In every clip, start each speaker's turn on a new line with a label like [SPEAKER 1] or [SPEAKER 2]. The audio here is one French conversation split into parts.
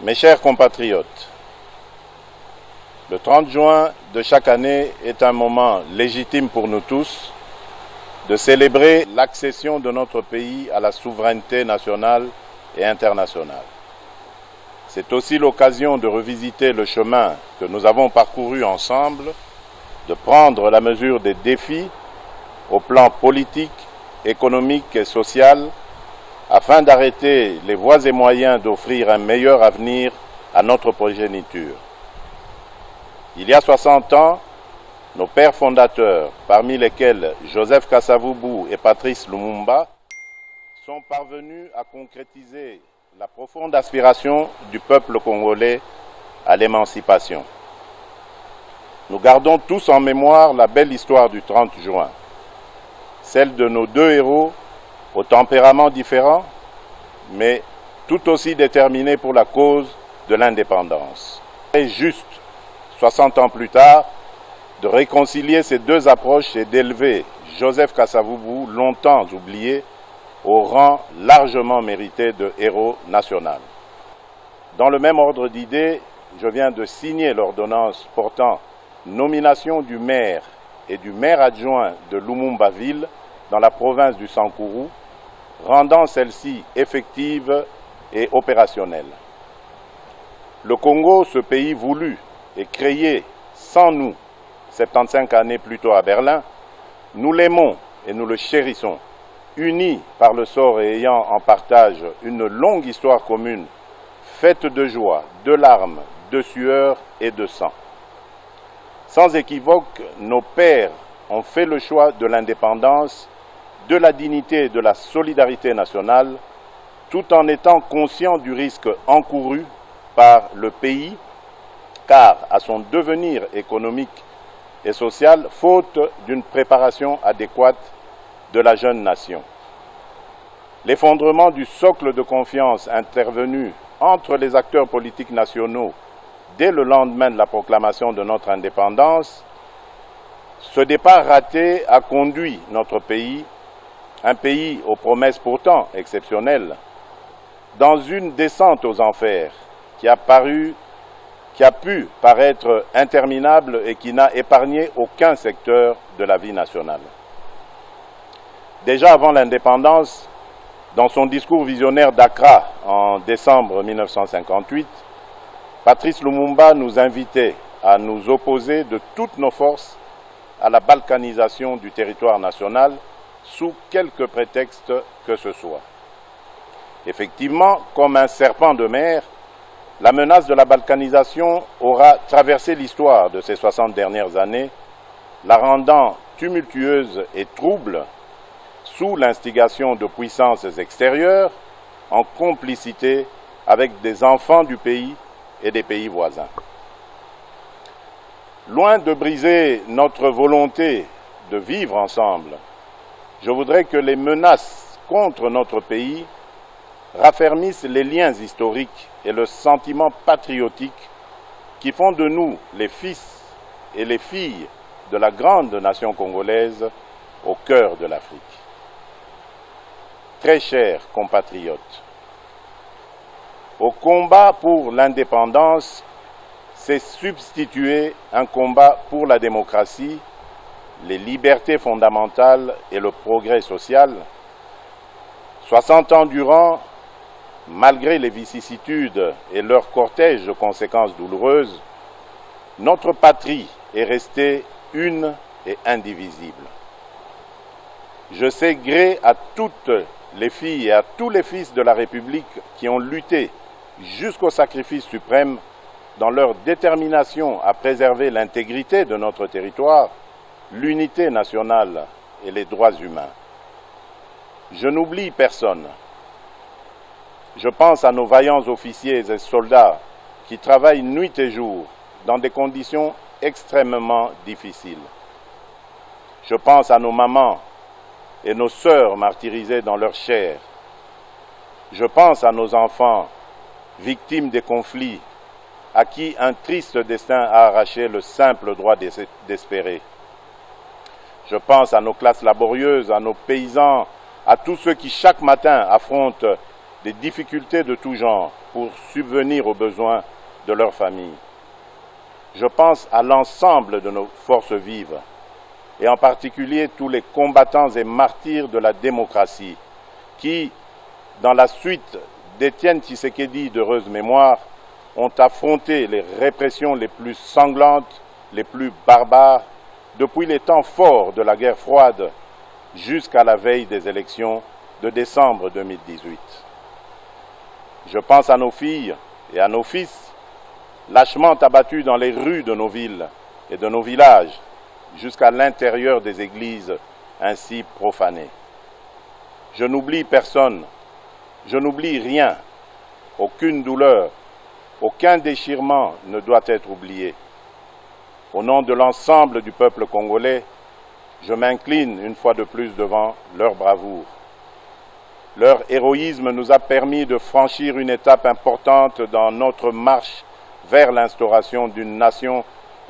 [SPEAKER 1] Mes chers compatriotes, le 30 juin de chaque année est un moment légitime pour nous tous de célébrer l'accession de notre pays à la souveraineté nationale et internationale. C'est aussi l'occasion de revisiter le chemin que nous avons parcouru ensemble, de prendre la mesure des défis au plan politique, économique et social, afin d'arrêter les voies et moyens d'offrir un meilleur avenir à notre progéniture. Il y a 60 ans, nos pères fondateurs, parmi lesquels Joseph Kasavubu et Patrice Lumumba, sont parvenus à concrétiser la profonde aspiration du peuple congolais à l'émancipation. Nous gardons tous en mémoire la belle histoire du 30 juin, celle de nos deux héros au tempérament différent, mais tout aussi déterminés pour la cause de l'indépendance. Il est juste, 60 ans plus tard, de réconcilier ces deux approches et d'élever Joseph Kasavubu, longtemps oublié, au rang largement mérité de héros national. Dans le même ordre d'idées, je viens de signer l'ordonnance portant nomination du maire et du maire adjoint de Lumumba-Ville dans la province du Sankourou, rendant celle-ci effective et opérationnelle. Le Congo, ce pays voulu et créé sans nous, 75 années plus tôt à Berlin, nous l'aimons et nous le chérissons, unis par le sort et ayant en partage une longue histoire commune, faite de joie, de larmes, de sueur et de sang. Sans équivoque, nos pères ont fait le choix de l'indépendance, de la dignité et de la solidarité nationale, tout en étant conscients du risque encouru par le pays, car à son devenir économique et social, faute d'une préparation adéquate de la jeune nation. L'effondrement du socle de confiance intervenu entre les acteurs politiques nationaux dès le lendemain de la proclamation de notre indépendance, ce départ raté a conduit notre pays, un pays aux promesses pourtant exceptionnelles, dans une descente aux enfers qui a pu paraître interminable et qui n'a épargné aucun secteur de la vie nationale. Déjà avant l'indépendance, dans son discours visionnaire d'Accra en décembre 1958, Patrice Lumumba nous invitait à nous opposer de toutes nos forces à la balkanisation du territoire national sous quelque prétexte que ce soit. Effectivement, comme un serpent de mer, la menace de la balkanisation aura traversé l'histoire de ces 60 dernières années, la rendant tumultueuse et trouble sous l'instigation de puissances extérieures en complicité avec des enfants du pays et des pays voisins. Loin de briser notre volonté de vivre ensemble, je voudrais que les menaces contre notre pays raffermissent les liens historiques et le sentiment patriotique qui font de nous les fils et les filles de la grande nation congolaise au cœur de l'Afrique. Très chers compatriotes, au combat pour l'indépendance s'est substitué un combat pour la démocratie, les libertés fondamentales et le progrès social. 60 ans durant, malgré les vicissitudes et leur cortège de conséquences douloureuses, notre patrie est restée une et indivisible. Je sais gré à toutes les filles et à tous les fils de la République qui ont lutté jusqu'au sacrifice suprême dans leur détermination à préserver l'intégrité de notre territoire, l'unité nationale et les droits humains. Je n'oublie personne. Je pense à nos vaillants officiers et soldats qui travaillent nuit et jour dans des conditions extrêmement difficiles. Je pense à nos mamans et nos sœurs martyrisées dans leur chair. Je pense à nos enfants victimes des conflits à qui un triste destin a arraché le simple droit d'espérer. Je pense à nos classes laborieuses, à nos paysans, à tous ceux qui chaque matin affrontent des difficultés de tout genre pour subvenir aux besoins de leur famille. Je pense à l'ensemble de nos forces vives, et en particulier tous les combattants et martyrs de la démocratie, qui, dans la suite d'Étienne Tshisekedi d'heureuse mémoire, ont affronté les répressions les plus sanglantes, les plus barbares, depuis les temps forts de la guerre froide jusqu'à la veille des élections de décembre 2018. Je pense à nos filles et à nos fils, lâchement abattus dans les rues de nos villes et de nos villages, jusqu'à l'intérieur des églises ainsi profanées. Je n'oublie personne, je n'oublie rien, aucune douleur, aucun déchirement ne doit être oublié. Au nom de l'ensemble du peuple congolais, je m'incline une fois de plus devant leur bravoure. Leur héroïsme nous a permis de franchir une étape importante dans notre marche vers l'instauration d'une nation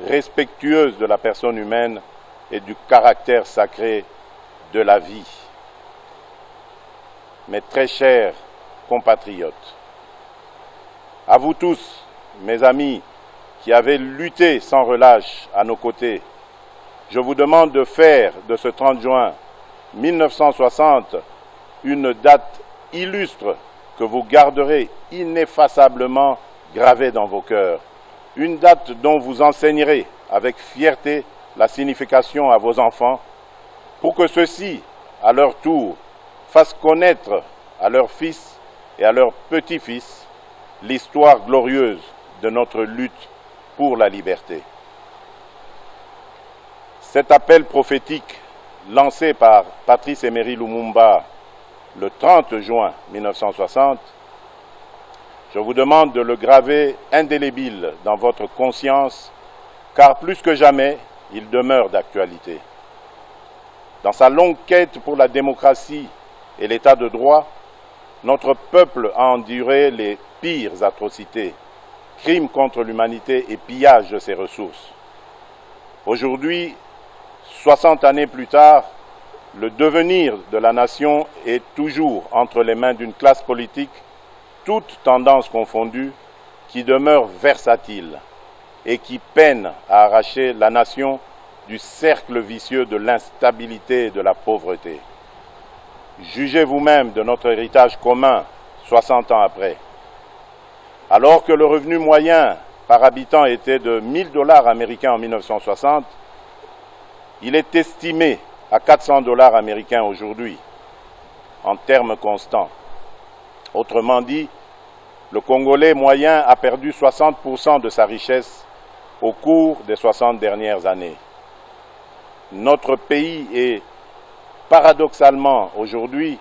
[SPEAKER 1] respectueuse de la personne humaine et du caractère sacré de la vie. Mes très chers compatriotes, à vous tous, mes amis, qui avez lutté sans relâche à nos côtés, je vous demande de faire de ce 30 juin 1960 une date illustre que vous garderez ineffaçablement gravée dans vos cœurs, une date dont vous enseignerez avec fierté la signification à vos enfants, pour que ceux-ci, à leur tour, fassent connaître à leurs fils et à leurs petits-fils l'histoire glorieuse de notre lutte pour la liberté. Cet appel prophétique lancé par Patrice Emery Lumumba le 30 juin 1960, je vous demande de le graver indélébile dans votre conscience, car plus que jamais, il demeure d'actualité. Dans sa longue quête pour la démocratie et l'état de droit, notre peuple a enduré les pires atrocités, crimes contre l'humanité et pillage de ses ressources. Aujourd'hui, 60 années plus tard, le devenir de la nation est toujours entre les mains d'une classe politique, toutes tendances confondues, qui demeure versatile et qui peine à arracher la nation du cercle vicieux de l'instabilité et de la pauvreté. Jugez vous-même de notre héritage commun 60 ans après. Alors que le revenu moyen par habitant était de 1 000 $ américains en 1960, il est estimé à 400 $ américains aujourd'hui, en termes constants. Autrement dit, le Congolais moyen a perdu 60% de sa richesse au cours des 60 dernières années. Notre pays est paradoxalement aujourd'hui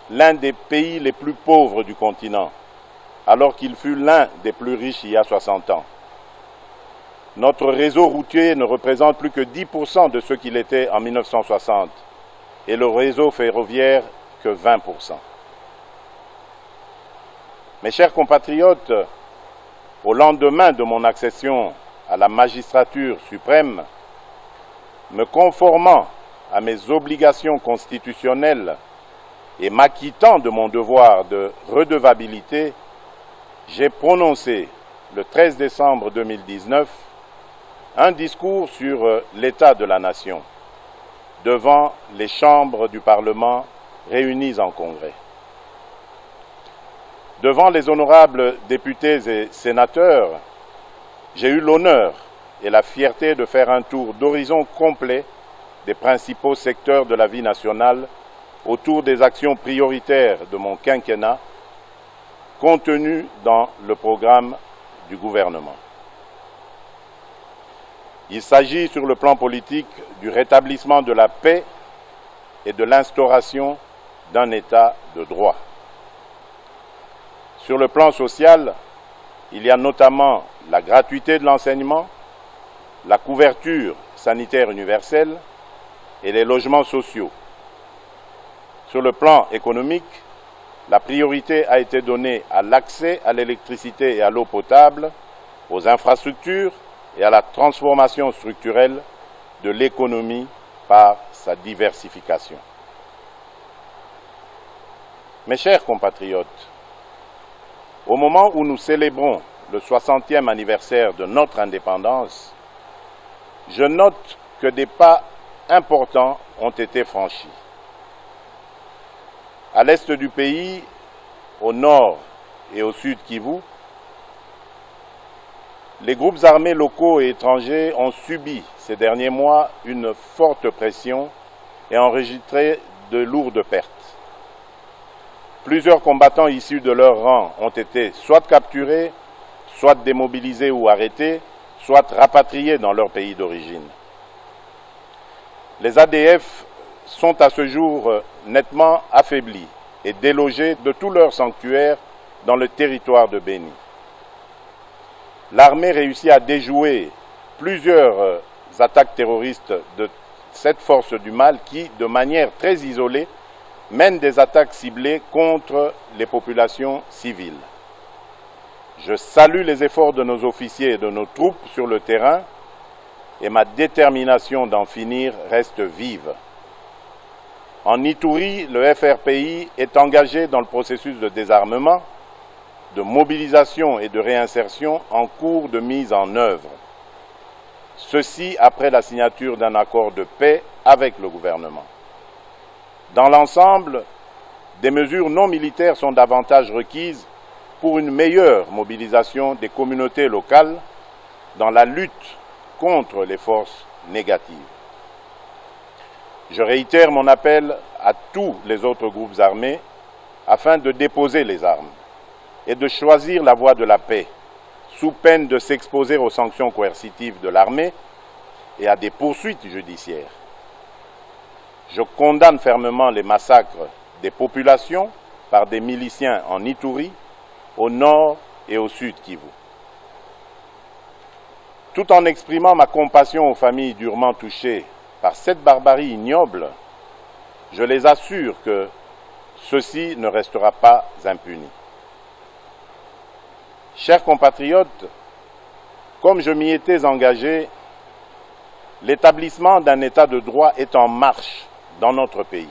[SPEAKER 1] l'un des pays les plus pauvres du continent, alors qu'il fut l'un des plus riches il y a 60 ans. Notre réseau routier ne représente plus que 10% de ce qu'il était en 1960 et le réseau ferroviaire que 20%. Mes chers compatriotes, au lendemain de mon accession à la magistrature suprême, me conformant à mes obligations constitutionnelles et m'acquittant de mon devoir de redevabilité, j'ai prononcé le 13 décembre 2019 un discours sur l'état de la nation devant les chambres du Parlement réunies en congrès. Devant les honorables députés et sénateurs, j'ai eu l'honneur et la fierté de faire un tour d'horizon complet des principaux secteurs de la vie nationale autour des actions prioritaires de mon quinquennat contenues dans le programme du gouvernement. Il s'agit sur le plan politique du rétablissement de la paix et de l'instauration d'un État de droit. Sur le plan social, il y a notamment la gratuité de l'enseignement, la couverture sanitaire universelle et les logements sociaux. Sur le plan économique, la priorité a été donnée à l'accès à l'électricité et à l'eau potable, aux infrastructures et à la transformation structurelle de l'économie par sa diversification. Mes chers compatriotes, Au moment où nous célébrons le 60e anniversaire de notre indépendance, je note que des pas importants ont été franchis. À l'est du pays, au nord et au sud Kivu, les groupes armés locaux et étrangers ont subi ces derniers mois une forte pression et enregistré de lourdes pertes. Plusieurs combattants issus de leur rang ont été soit capturés, soit démobilisés ou arrêtés, soit rapatriés dans leur pays d'origine. Les ADF sont à ce jour nettement affaiblis et délogés de tous leurs sanctuaires dans le territoire de Béni. L'armée réussit à déjouer plusieurs attaques terroristes de cette force du mal qui, de manière très isolée, mène des attaques ciblées contre les populations civiles. Je salue les efforts de nos officiers et de nos troupes sur le terrain et ma détermination d'en finir reste vive. En Ituri, le FRPI est engagé dans le processus de désarmement, de mobilisation et de réinsertion en cours de mise en œuvre. Ceci après la signature d'un accord de paix avec le gouvernement. Dans l'ensemble, des mesures non militaires sont davantage requises pour une meilleure mobilisation des communautés locales dans la lutte contre les forces négatives. Je réitère mon appel à tous les autres groupes armés afin de déposer les armes et de choisir la voie de la paix, sous peine de s'exposer aux sanctions coercitives de l'armée et à des poursuites judiciaires. Je condamne fermement les massacres des populations par des miliciens en Ituri, au nord et au sud Kivu. Tout en exprimant ma compassion aux familles durement touchées par cette barbarie ignoble, je les assure que ceci ne restera pas impuni. Chers compatriotes, comme je m'y étais engagé, l'établissement d'un État de droit est en marche dans notre pays.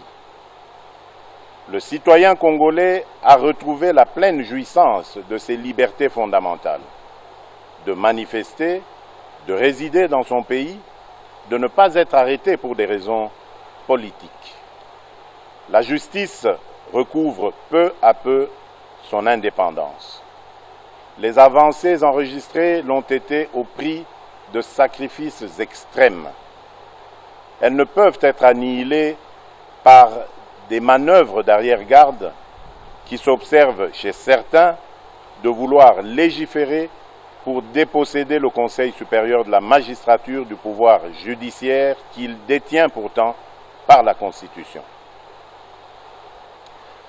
[SPEAKER 1] Le citoyen congolais a retrouvé la pleine jouissance de ses libertés fondamentales, de manifester, de résider dans son pays, de ne pas être arrêté pour des raisons politiques. La justice recouvre peu à peu son indépendance. Les avancées enregistrées l'ont été au prix de sacrifices extrêmes. Elles ne peuvent être annihilées par des manœuvres d'arrière-garde qui s'observent chez certains de vouloir légiférer pour déposséder le Conseil supérieur de la magistrature du pouvoir judiciaire qu'il détient pourtant par la Constitution.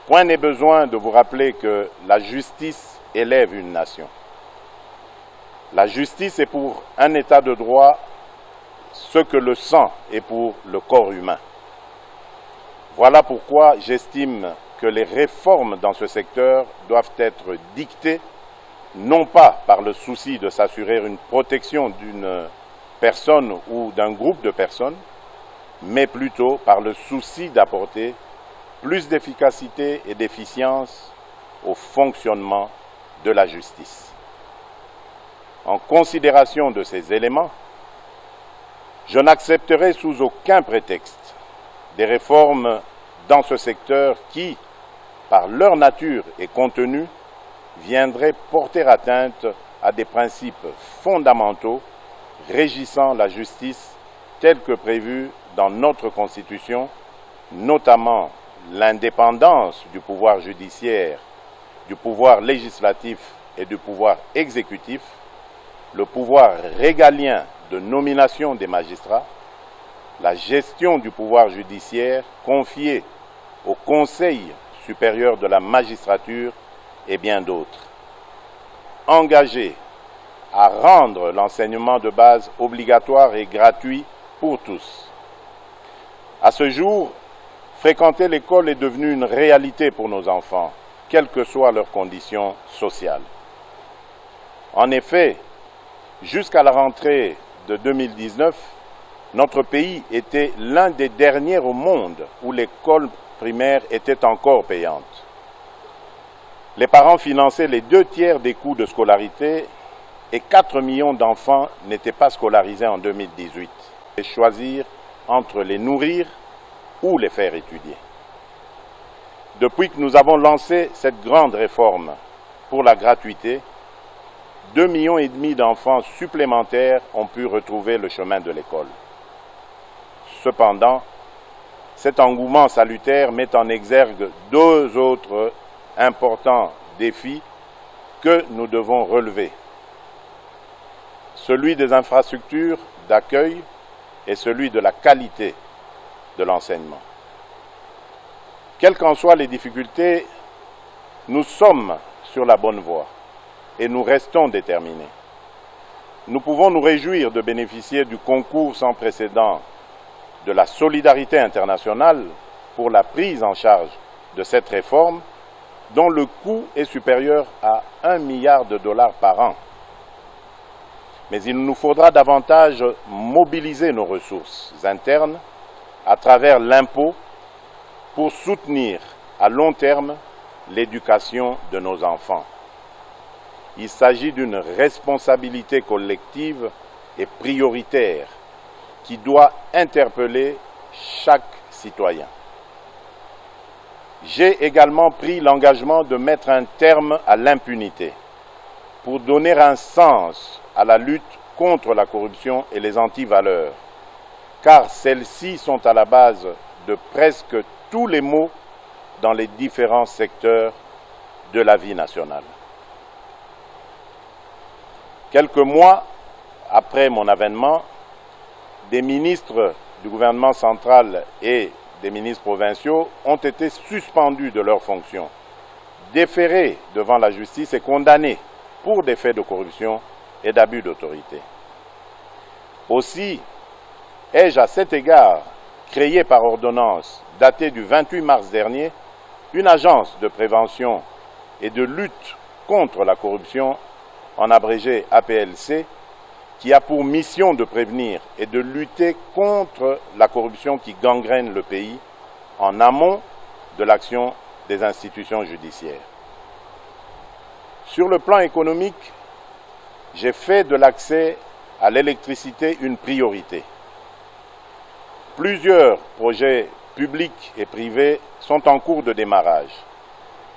[SPEAKER 1] Point n'est besoin de vous rappeler que la justice élève une nation. La justice est pour un État de droit ce que le sang est pour le corps humain. Voilà pourquoi j'estime que les réformes dans ce secteur doivent être dictées non pas par le souci de s'assurer une protection d'une personne ou d'un groupe de personnes, mais plutôt par le souci d'apporter plus d'efficacité et d'efficience au fonctionnement de la justice. En considération de ces éléments, je n'accepterai sous aucun prétexte des réformes dans ce secteur qui, par leur nature et contenu, viendraient porter atteinte à des principes fondamentaux régissant la justice telle que prévue dans notre Constitution, notamment l'indépendance du pouvoir judiciaire, du pouvoir législatif et du pouvoir exécutif, le pouvoir régalien de nomination des magistrats, la gestion du pouvoir judiciaire confiée au Conseil supérieur de la magistrature et bien d'autres. Engagé à rendre l'enseignement de base obligatoire et gratuit pour tous. À ce jour, fréquenter l'école est devenu une réalité pour nos enfants, quelles que soient leurs conditions sociales. En effet, jusqu'à la rentrée de 2019, notre pays était l'un des derniers au monde où l'école primaire était encore payante. Les parents finançaient les 2/3 des coûts de scolarité et 4 millions d'enfants n'étaient pas scolarisés en 2018. Et choisir entre les nourrir ou les faire étudier. Depuis que nous avons lancé cette grande réforme pour la gratuité, 2,5 millions d'enfants supplémentaires ont pu retrouver le chemin de l'école. Cependant, cet engouement salutaire met en exergue 2 autres importants défis que nous devons relever. Celui des infrastructures d'accueil et celui de la qualité de l'enseignement. Quelles qu'en soient les difficultés, nous sommes sur la bonne voie et nous restons déterminés. Nous pouvons nous réjouir de bénéficier du concours sans précédent de la solidarité internationale pour la prise en charge de cette réforme dont le coût est supérieur à $1 milliard par an. Mais il nous faudra davantage mobiliser nos ressources internes à travers l'impôt pour soutenir à long terme l'éducation de nos enfants. Il s'agit d'une responsabilité collective et prioritaire qui doit interpeller chaque citoyen. J'ai également pris l'engagement de mettre un terme à l'impunité pour donner un sens à la lutte contre la corruption et les antivaleurs, car celles-ci sont à la base de presque tous les maux dans les différents secteurs de la vie nationale. Quelques mois après mon avènement, des ministres du gouvernement central et des ministres provinciaux ont été suspendus de leurs fonctions, déférés devant la justice et condamnés pour des faits de corruption et d'abus d'autorité. Aussi, ai-je à cet égard créé par ordonnance datée du 28 mars dernier une agence de prévention et de lutte contre la corruption, en abrégé APLC, qui a pour mission de prévenir et de lutter contre la corruption qui gangrène le pays en amont de l'action des institutions judiciaires. Sur le plan économique, j'ai fait de l'accès à l'électricité une priorité. Plusieurs projets publics et privés sont en cours de démarrage,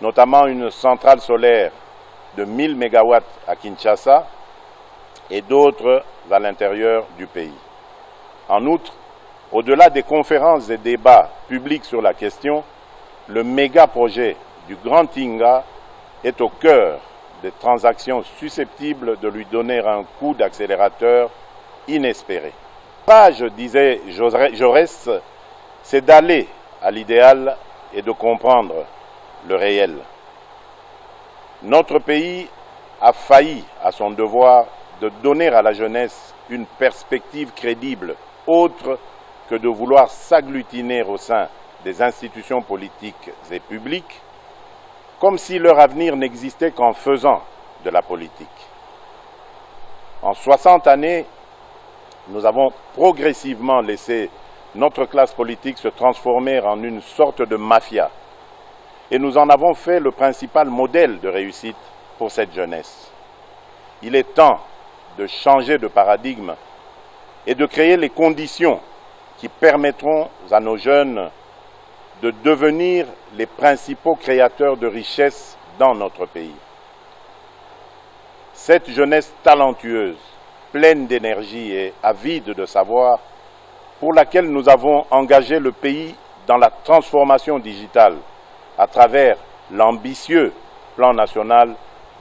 [SPEAKER 1] notamment une centrale solaire de 1000 MW à Kinshasa et d'autres à l'intérieur du pays. En outre, au-delà des conférences et débats publics sur la question, le méga-projet du Grand Tinga est au cœur des transactions susceptibles de lui donner un coup d'accélérateur inespéré. Je disais Jaurès, c'est d'aller à l'idéal et de comprendre le réel. Notre pays a failli à son devoir de donner à la jeunesse une perspective crédible, autre que de vouloir s'agglutiner au sein des institutions politiques et publiques, comme si leur avenir n'existait qu'en faisant de la politique. En 60 années, nous avons progressivement laissé notre classe politique se transformer en une sorte de mafia, et nous en avons fait le principal modèle de réussite pour cette jeunesse. Il est temps de changer de paradigme et de créer les conditions qui permettront à nos jeunes de devenir les principaux créateurs de richesses dans notre pays. Cette jeunesse talentueuse, pleine d'énergie et avide de savoir, pour laquelle nous avons engagé le pays dans la transformation digitale à travers l'ambitieux plan national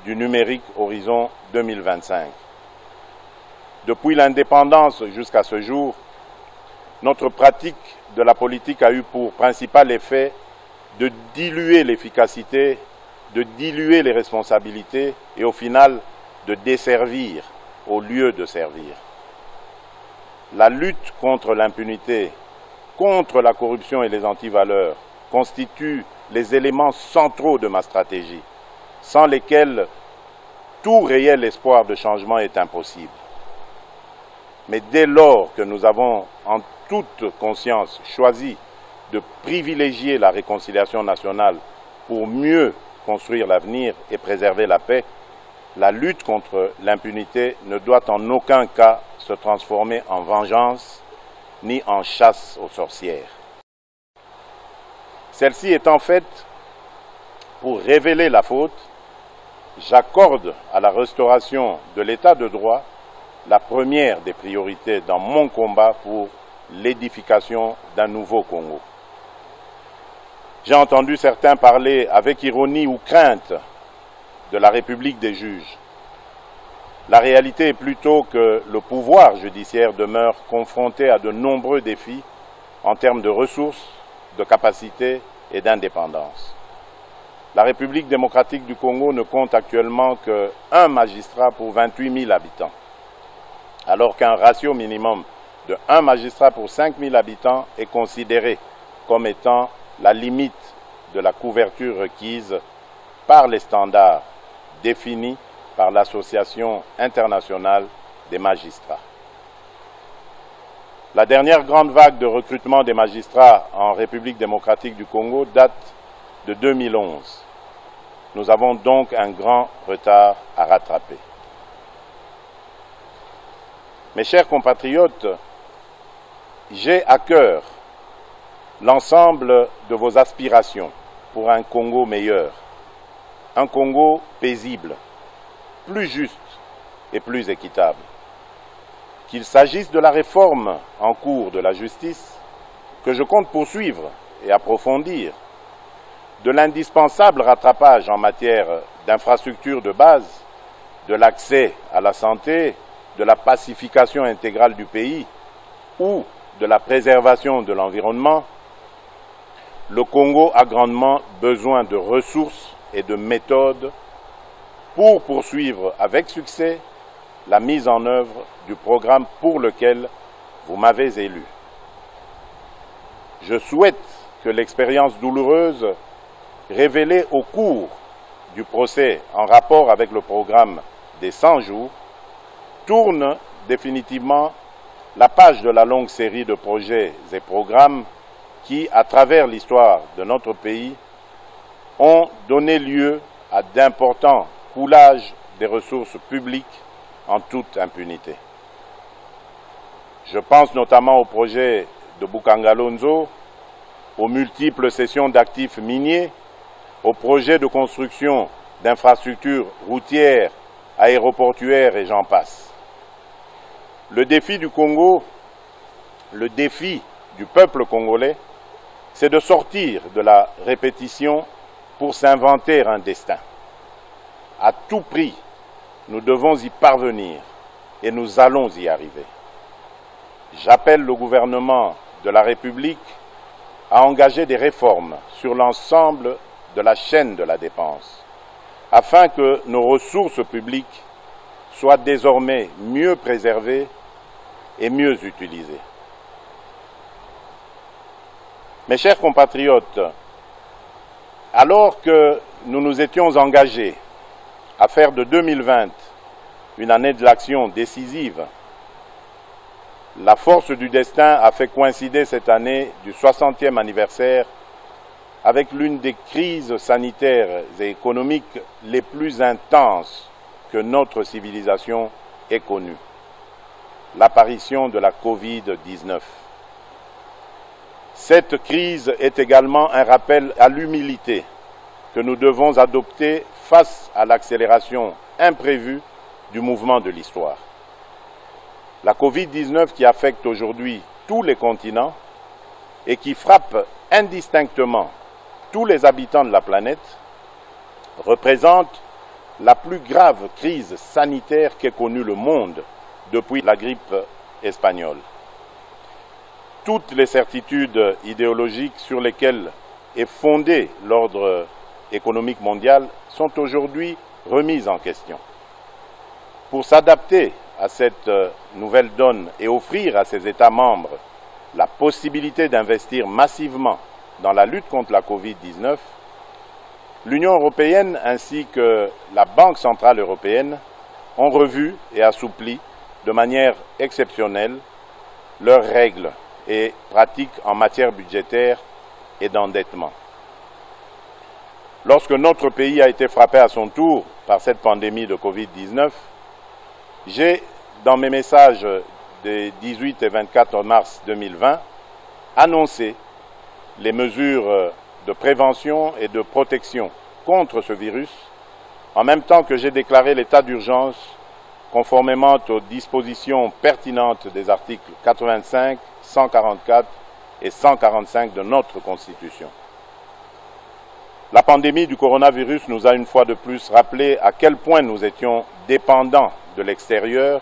[SPEAKER 1] du numérique Horizon 2025. Depuis l'indépendance jusqu'à ce jour, notre pratique de la politique a eu pour principal effet de diluer l'efficacité, de diluer les responsabilités et au final de desservir au lieu de servir. La lutte contre l'impunité, contre la corruption et les antivaleurs constituent les éléments centraux de ma stratégie, sans lesquels tout réel espoir de changement est impossible. Mais dès lors que nous avons en toute conscience choisi de privilégier la réconciliation nationale pour mieux construire l'avenir et préserver la paix, la lutte contre l'impunité ne doit en aucun cas se transformer en vengeance ni en chasse aux sorcières. Celle-ci étant faite pour révéler la faute, j'accorde à la restauration de l'état de droit la première des priorités dans mon combat pour l'édification d'un nouveau Congo. J'ai entendu certains parler avec ironie ou crainte de la République des juges. La réalité est plutôt que le pouvoir judiciaire demeure confronté à de nombreux défis en termes de ressources, de capacités et d'indépendance. La République démocratique du Congo ne compte actuellement qu'un magistrat pour 28 000 habitants, alors qu'un ratio minimum de 1 magistrat pour 5 000 habitants est considéré comme étant la limite de la couverture requise par les standards définis par l'Association internationale des magistrats. La dernière grande vague de recrutement des magistrats en République démocratique du Congo date de 2011. Nous avons donc un grand retard à rattraper. Mes chers compatriotes, j'ai à cœur l'ensemble de vos aspirations pour un Congo meilleur, un Congo paisible, plus juste et plus équitable. Qu'il s'agisse de la réforme en cours de la justice, que je compte poursuivre et approfondir, de l'indispensable rattrapage en matière d'infrastructures de base, de l'accès à la santé, de la pacification intégrale du pays ou de la préservation de l'environnement, le Congo a grandement besoin de ressources et de méthodes pour poursuivre avec succès la mise en œuvre du programme pour lequel vous m'avez élu. Je souhaite que l'expérience douloureuse révélée au cours du procès en rapport avec le programme des 100 jours tourne définitivement la page de la longue série de projets et programmes qui, à travers l'histoire de notre pays, ont donné lieu à d'importants coulages des ressources publiques en toute impunité. Je pense notamment au projet de Bukangalonzo, aux multiples cessions d'actifs miniers, aux projets de construction d'infrastructures routières, aéroportuaires et j'en passe. Le défi du Congo, le défi du peuple congolais, c'est de sortir de la répétition pour s'inventer un destin. À tout prix, nous devons y parvenir et nous allons y arriver. J'appelle le gouvernement de la République à engager des réformes sur l'ensemble de la chaîne de la dépense, afin que nos ressources publiques soient désormais mieux préservées et mieux utilisées. Mes chers compatriotes, alors que nous nous étions engagés à faire de 2020 une année de l'action décisive, la force du destin a fait coïncider cette année du 60e anniversaire avec l'une des crises sanitaires et économiques les plus intenses que notre civilisation ait connues, l'apparition de la Covid-19. Cette crise est également un rappel à l'humilité que nous devons adopter face à l'accélération imprévue du mouvement de l'histoire. La Covid-19 qui affecte aujourd'hui tous les continents et qui frappe indistinctement tous les habitants de la planète représente la plus grave crise sanitaire qu'ait connue le monde depuis la grippe espagnole. Toutes les certitudes idéologiques sur lesquelles est fondé l'ordre économique mondial sont aujourd'hui remises en question. Pour s'adapter à cette nouvelle donne et offrir à ses États membres la possibilité d'investir massivement dans la lutte contre la Covid-19, l'Union européenne ainsi que la Banque centrale européenne ont revu et assoupli de manière exceptionnelle leurs règles et pratiques en matière budgétaire et d'endettement. Lorsque notre pays a été frappé à son tour par cette pandémie de Covid-19, j'ai, dans mes messages des 18 et 24 mars 2020, annoncé les mesures de prévention et de protection contre ce virus, en même temps que j'ai déclaré l'état d'urgence conformément aux dispositions pertinentes des articles 85, 144 et 145 de notre Constitution. La pandémie du coronavirus nous a une fois de plus rappelé à quel point nous étions dépendants de l'extérieur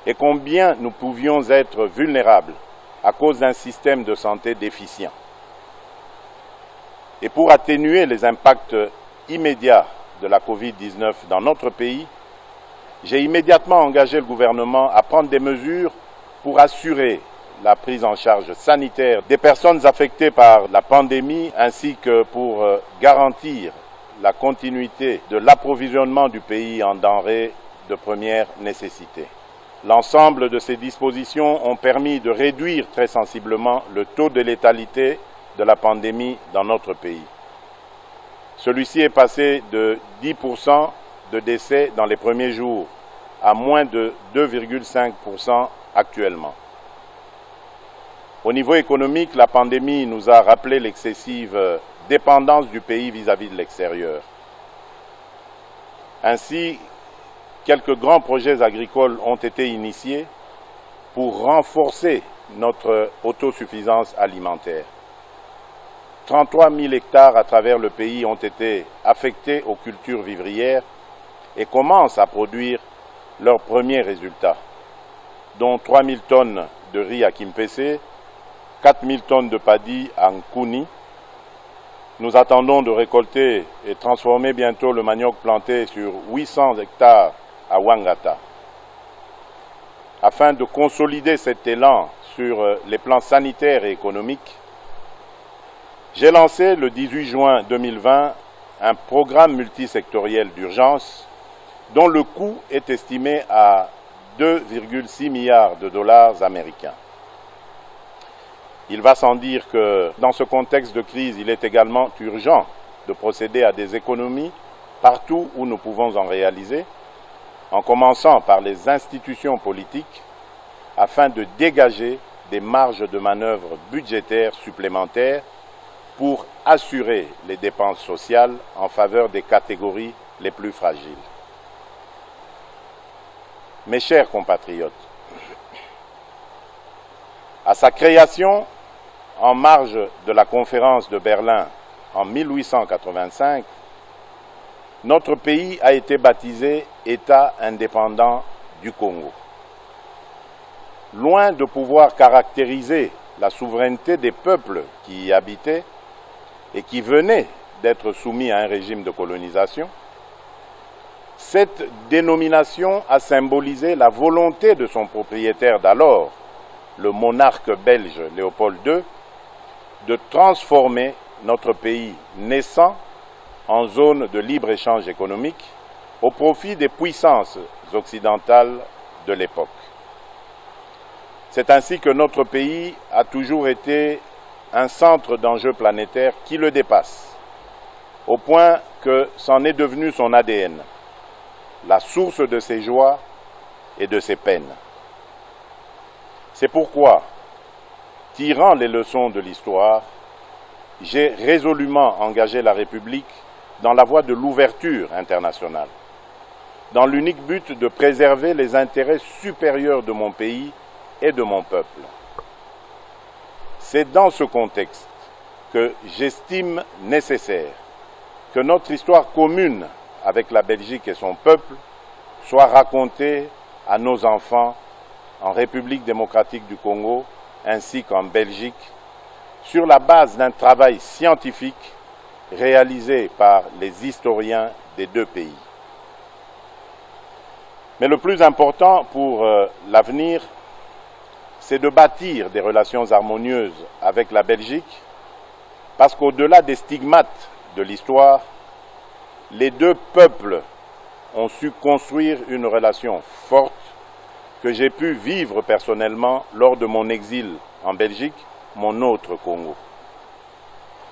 [SPEAKER 1] et combien nous pouvions être vulnérables à cause d'un système de santé déficient. Et pour atténuer les impacts immédiats de la Covid-19 dans notre pays, j'ai immédiatement engagé le gouvernement à prendre des mesures pour assurer la prise en charge sanitaire des personnes affectées par la pandémie ainsi que pour garantir la continuité de l'approvisionnement du pays en denrées de première nécessité. L'ensemble de ces dispositions ont permis de réduire très sensiblement le taux de létalité de la pandémie dans notre pays. Celui-ci est passé de 10% de décès dans les premiers jours à moins de 2,5% actuellement. Au niveau économique, la pandémie nous a rappelé l'excessive dépendance du pays vis-à-vis de l'extérieur. Ainsi, quelques grands projets agricoles ont été initiés pour renforcer notre autosuffisance alimentaire. 33 000 hectares à travers le pays ont été affectés aux cultures vivrières et commencent à produire leurs premiers résultats, dont 3 000 tonnes de riz à Kimpese, 4 000 tonnes de paddy à Nkuni. Nous attendons de récolter et transformer bientôt le manioc planté sur 800 hectares à Wangata. Afin de consolider cet élan sur les plans sanitaires et économiques, j'ai lancé le 18 juin 2020 un programme multisectoriel d'urgence dont le coût est estimé à 2,6 milliards de dollars américains. Il va sans dire que dans ce contexte de crise, il est également urgent de procéder à des économies partout où nous pouvons en réaliser, en commençant par les institutions politiques, afin de dégager des marges de manœuvre budgétaires supplémentaires pour assurer les dépenses sociales en faveur des catégories les plus fragiles. Mes chers compatriotes, à sa création, en marge de la conférence de Berlin en 1885, notre pays a été baptisé État indépendant du Congo. Loin de pouvoir caractériser la souveraineté des peuples qui y habitaient et qui venaient d'être soumis à un régime de colonisation, cette dénomination a symbolisé la volonté de son propriétaire d'alors, le monarque belge Léopold II, de transformer notre pays naissant en zone de libre-échange économique au profit des puissances occidentales de l'époque. C'est ainsi que notre pays a toujours été un centre d'enjeux planétaires qui le dépasse, au point que c'en est devenu son ADN, la source de ses joies et de ses peines. C'est pourquoi, tirant les leçons de l'histoire, j'ai résolument engagé la République dans la voie de l'ouverture internationale, dans l'unique but de préserver les intérêts supérieurs de mon pays et de mon peuple. C'est dans ce contexte que j'estime nécessaire que notre histoire commune avec la Belgique et son peuple soit racontée à nos enfants en République démocratique du Congo ainsi qu'en Belgique, sur la base d'un travail scientifique réalisé par les historiens des deux pays. Mais le plus important pour l'avenir, c'est de bâtir des relations harmonieuses avec la Belgique, parce qu'au-delà des stigmates de l'histoire, les deux peuples ont su construire une relation forte que j'ai pu vivre personnellement lors de mon exil en Belgique, mon autre Congo.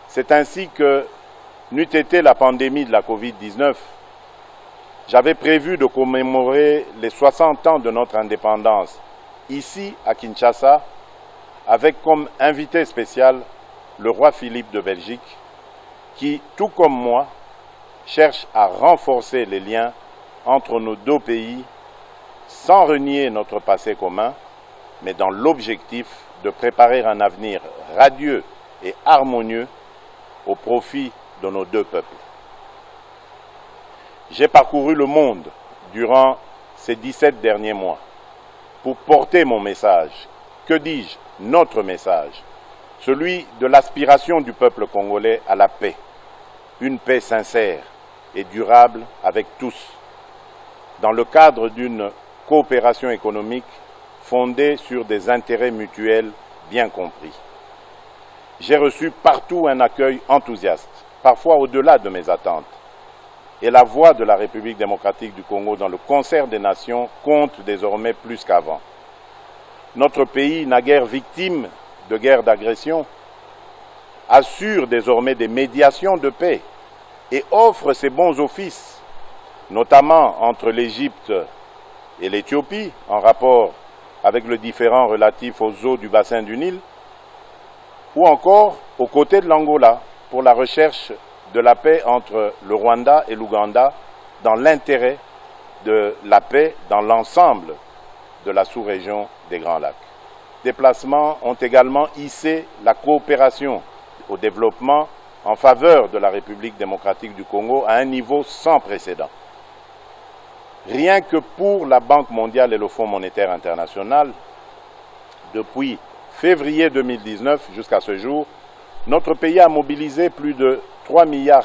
[SPEAKER 1] C'est ainsi que n'eût été la pandémie de la Covid-19, j'avais prévu de commémorer les 60 ans de notre indépendance ici à Kinshasa avec comme invité spécial le roi Philippe de Belgique qui, tout comme moi, cherche à renforcer les liens entre nos deux pays sans renier notre passé commun, mais dans l'objectif de préparer un avenir radieux et harmonieux au profit de nos deux peuples. J'ai parcouru le monde durant ces 17 derniers mois pour porter mon message, que dis-je, notre message, celui de l'aspiration du peuple congolais à la paix, une paix sincère et durable avec tous, dans le cadre d'une coopération économique fondée sur des intérêts mutuels bien compris. J'ai reçu partout un accueil enthousiaste, parfois au-delà de mes attentes. Et la voix de la République démocratique du Congo dans le concert des nations compte désormais plus qu'avant. Notre pays, naguère victime de guerres d'agression, assure désormais des médiations de paix et offre ses bons offices, notamment entre l'Égypte et l'Éthiopie, en rapport avec le différend relatif aux eaux du bassin du Nil, ou encore aux côtés de l'Angola pour la recherche de la paix entre le Rwanda et l'Ouganda dans l'intérêt de la paix dans l'ensemble de la sous-région des Grands Lacs. Déplacements ont également hissé la coopération au développement en faveur de la République démocratique du Congo à un niveau sans précédent. Rien que pour la Banque mondiale et le Fonds monétaire international, depuis février 2019 jusqu'à ce jour, notre pays a mobilisé plus de 3,4 milliards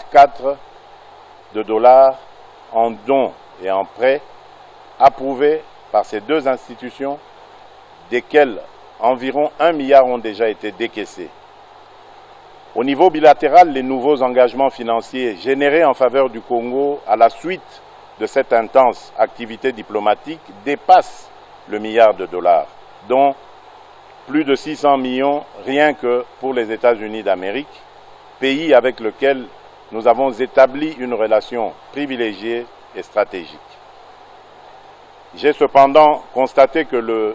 [SPEAKER 1] de dollars en dons et en prêts approuvés par ces deux institutions, desquels environ 1 milliard ont déjà été décaissés. Au niveau bilatéral, les nouveaux engagements financiers générés en faveur du Congo à la suite de cette intense activité diplomatique dépassent le milliard de dollars, dont plus de 600 millions rien que pour les États-Unis d'Amérique, pays avec lequel nous avons établi une relation privilégiée et stratégique. J'ai cependant constaté que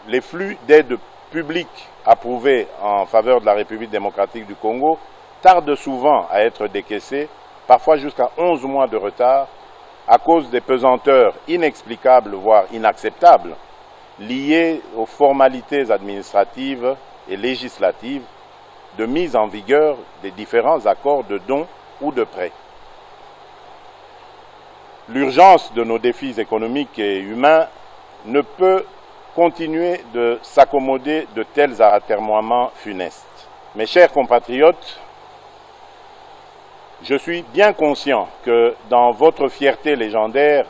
[SPEAKER 1] les flux d'aide publique approuvés en faveur de la République démocratique du Congo tardent souvent à être décaissés, parfois jusqu'à 11 mois de retard, à cause des pesanteurs inexplicables, voire inacceptables, liées aux formalités administratives et législatives de mise en vigueur des différents accords de dons ou de prêts. L'urgence de nos défis économiques et humains ne peut continuer de s'accommoder de tels atermoiements funestes. Mes chers compatriotes, je suis bien conscient que dans votre fierté légendaire,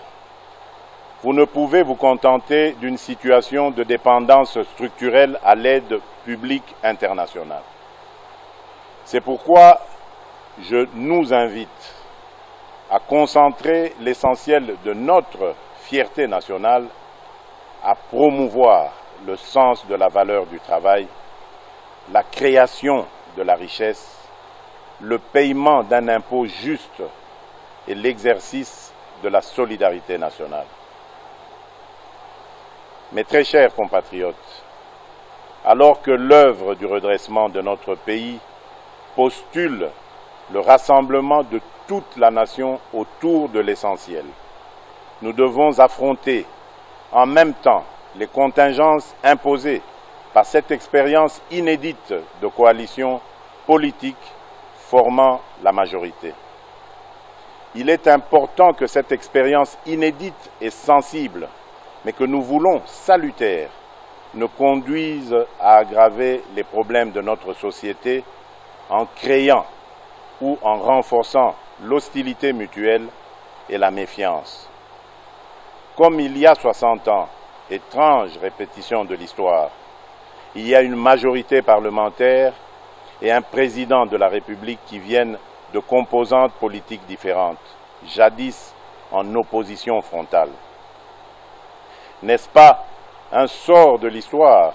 [SPEAKER 1] vous ne pouvez vous contenter d'une situation de dépendance structurelle à l'aide publique internationale. C'est pourquoi je nous invite à concentrer l'essentiel de notre fierté nationale à promouvoir le sens de la valeur du travail, la création de la richesse, le paiement d'un impôt juste et l'exercice de la solidarité nationale. Mes très chers compatriotes, alors que l'œuvre du redressement de notre pays postule le rassemblement de toute la nation autour de l'essentiel, nous devons affronter en même temps les contingences imposées par cette expérience inédite de coalition politique formant la majorité. Il est important que cette expérience inédite et sensible, mais que nous voulons salutaire, ne conduise à aggraver les problèmes de notre société en créant ou en renforçant l'hostilité mutuelle et la méfiance. Comme il y a 60 ans, étrange répétition de l'histoire, il y a une majorité parlementaire et un président de la République qui viennent de composantes politiques différentes, jadis en opposition frontale. N'est-ce pas un sort de l'histoire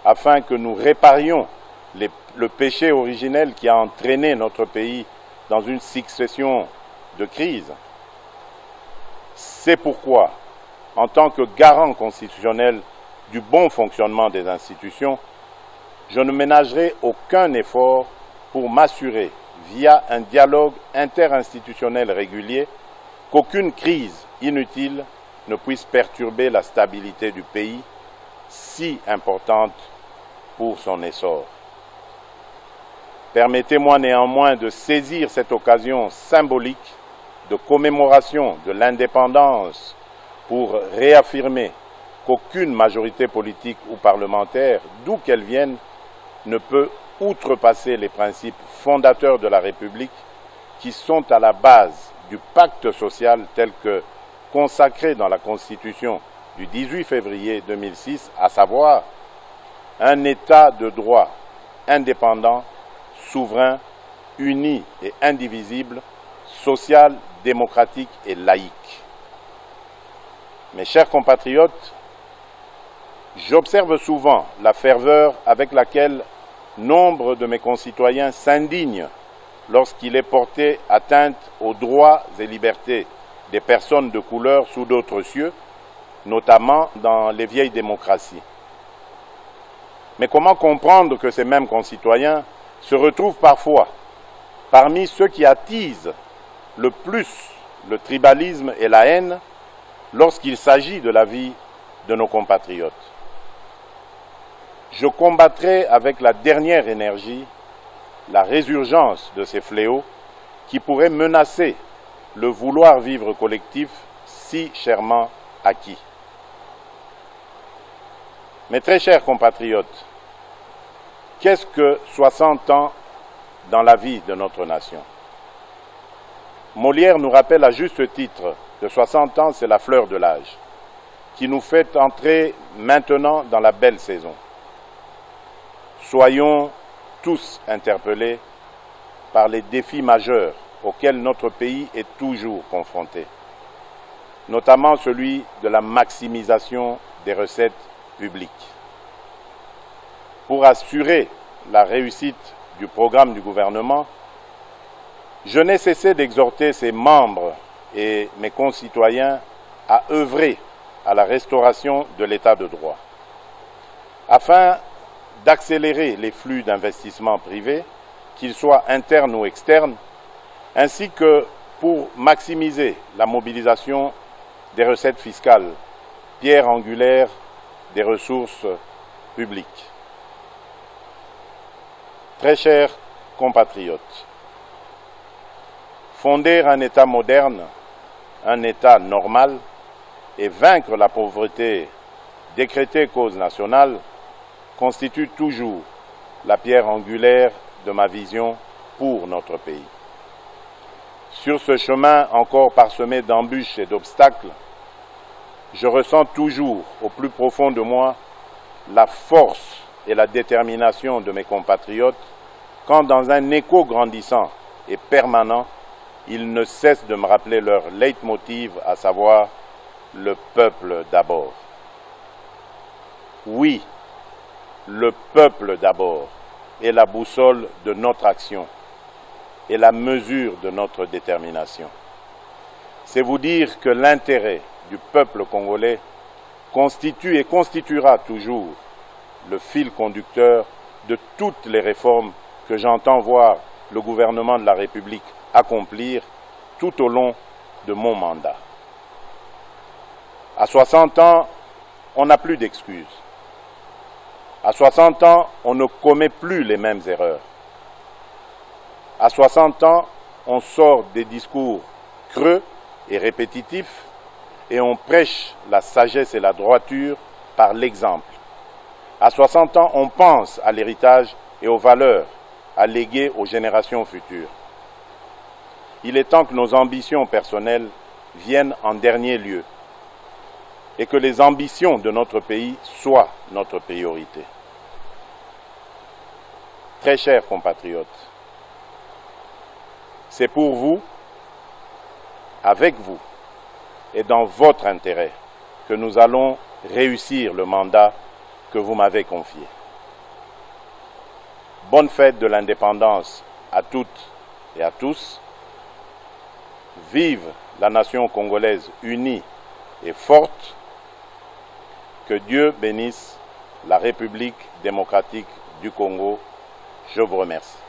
[SPEAKER 1] afin que nous réparions le péché originel qui a entraîné notre pays dans une succession de crises. C'est pourquoi, en tant que garant constitutionnel du bon fonctionnement des institutions, je ne ménagerai aucun effort pour m'assurer, via un dialogue interinstitutionnel régulier, qu'aucune crise inutile ne puisse perturber la stabilité du pays, si importante pour son essor. Permettez-moi néanmoins de saisir cette occasion symbolique de commémoration de l'indépendance pour réaffirmer qu'aucune majorité politique ou parlementaire, d'où qu'elle vienne, ne peut outrepasser les principes fondateurs de la République qui sont à la base du pacte social tel que consacré dans la Constitution du 18 février 2006, à savoir un État de droit indépendant, souverain, uni et indivisible, social, démocratique et laïque. Mes chers compatriotes, j'observe souvent la ferveur avec laquelle nombre de mes concitoyens s'indignent lorsqu'il est porté atteinte aux droits et libertés des personnes de couleur sous d'autres cieux, notamment dans les vieilles démocraties. Mais comment comprendre que ces mêmes concitoyens se retrouvent parfois parmi ceux qui attisent le plus le tribalisme et la haine lorsqu'il s'agit de la vie de nos compatriotes? Je combattrai avec la dernière énergie la résurgence de ces fléaux qui pourraient menacer le vouloir vivre collectif si chèrement acquis. Mes très chers compatriotes, qu'est-ce que 60 ans dans la vie de notre nation? Molière nous rappelle à juste titre que 60 ans, c'est la fleur de l'âge, qui nous fait entrer maintenant dans la belle saison. Soyons tous interpellés par les défis majeurs auxquels notre pays est toujours confronté, notamment celui de la maximisation des recettes publiques. Pour assurer la réussite du programme du gouvernement, je n'ai cessé d'exhorter ses membres et mes concitoyens à œuvrer à la restauration de l'état de droit, afin d'accélérer les flux d'investissement privés, qu'ils soient internes ou externes, ainsi que pour maximiser la mobilisation des recettes fiscales, pierre angulaire des ressources publiques. Très chers compatriotes, fonder un État moderne, un État normal, et vaincre la pauvreté décrétée cause nationale constitue toujours la pierre angulaire de ma vision pour notre pays. Sur ce chemin encore parsemé d'embûches et d'obstacles, je ressens toujours au plus profond de moi la force et la détermination de mes compatriotes quand, dans un écho grandissant et permanent, ils ne cessent de me rappeler leur leitmotiv, à savoir le peuple d'abord. Oui, le peuple d'abord est la boussole de notre action et la mesure de notre détermination. C'est vous dire que l'intérêt du peuple congolais constitue et constituera toujours le fil conducteur de toutes les réformes que j'entends voir le gouvernement de la République accomplir tout au long de mon mandat. À 60 ans, on n'a plus d'excuses. À 60 ans, on ne commet plus les mêmes erreurs. À 60 ans, on sort des discours creux et répétitifs et on prêche la sagesse et la droiture par l'exemple. À 60 ans, on pense à l'héritage et aux valeurs à léguer aux générations futures. Il est temps que nos ambitions personnelles viennent en dernier lieu et que les ambitions de notre pays soient notre priorité. Très chers compatriotes, c'est pour vous, avec vous et dans votre intérêt que nous allons réussir le mandat que vous m'avez confié. Bonne fête de l'indépendance à toutes et à tous. Vive la nation congolaise unie et forte. Que Dieu bénisse la République démocratique du Congo. Je vous remercie.